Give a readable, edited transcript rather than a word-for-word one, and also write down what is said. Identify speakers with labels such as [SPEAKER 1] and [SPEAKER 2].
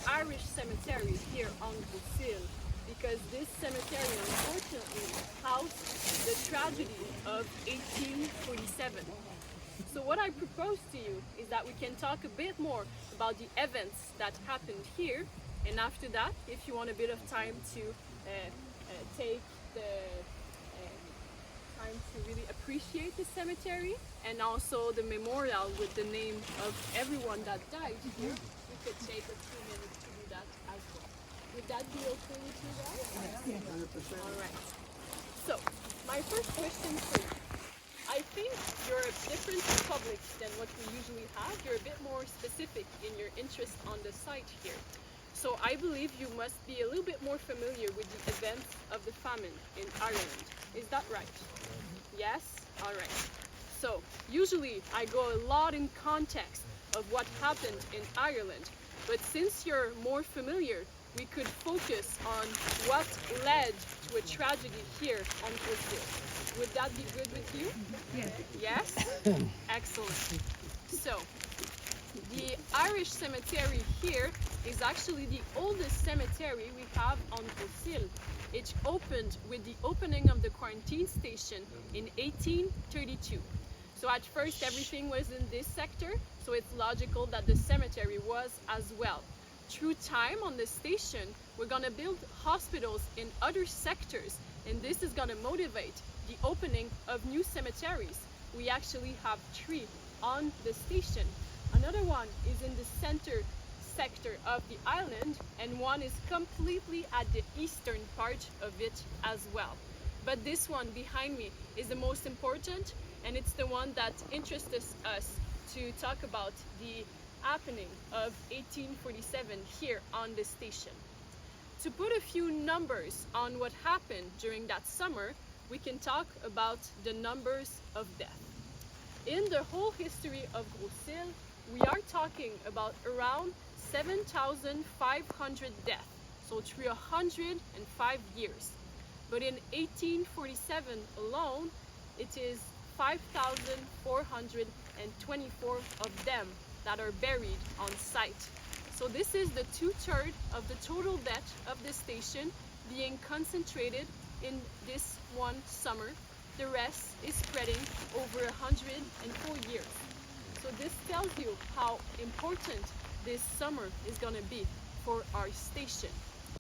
[SPEAKER 1] Irish cemetery here on Grosse, because this cemetery unfortunately housed the tragedy of 1847. So what I propose to you is that we can talk a bit more about the events that happened here, and after that, if you want a bit of time to take the time to really appreciate the cemetery and also the memorial with the name of everyone that died here, we could take a few minutes to do that as well. Would that be okay with you guys?
[SPEAKER 2] Yeah, 100%.
[SPEAKER 1] All right. So, my first question for you. I think you're a different public than what we usually have. You're a bit more specific in your interest on the site here. So I believe you must be a little bit more familiar with the events of the famine in Ireland. Is that right? Yes? All right. So usually I go a lot in context of what happened in Ireland, but since you're more familiar, we could focus on what led to a tragedy here on Grosse. Would that be good with you?
[SPEAKER 2] Yes.
[SPEAKER 1] Yes? Excellent. So, the Irish cemetery here is actually the oldest cemetery we have on Grosse. It opened with the opening of the quarantine station in 1832. So at first everything was in this sector, so it's logical that the cemetery was as well. Through time on the station, we're going to build hospitals in other sectors, and this is going to motivate the opening of new cemeteries. We actually have 3 on the station. Another one is in the center sector of the island, and one is completely at the eastern part of it as well. But this one behind me is the most important, and it's the one that interests us to talk about the happening of 1847 here on the station. To put a few numbers on what happened during that summer, we can talk about the numbers of death. In the whole history of Grosse, we are talking about around 7,500 deaths, so through 105 years. But in 1847 alone, it is 5,424 of them that are buried on site. So this is the 2/3 of the total death of the station being concentrated in this one summer. The rest is spreading over 104 years. So this tells you how important this summer is going to be for our station.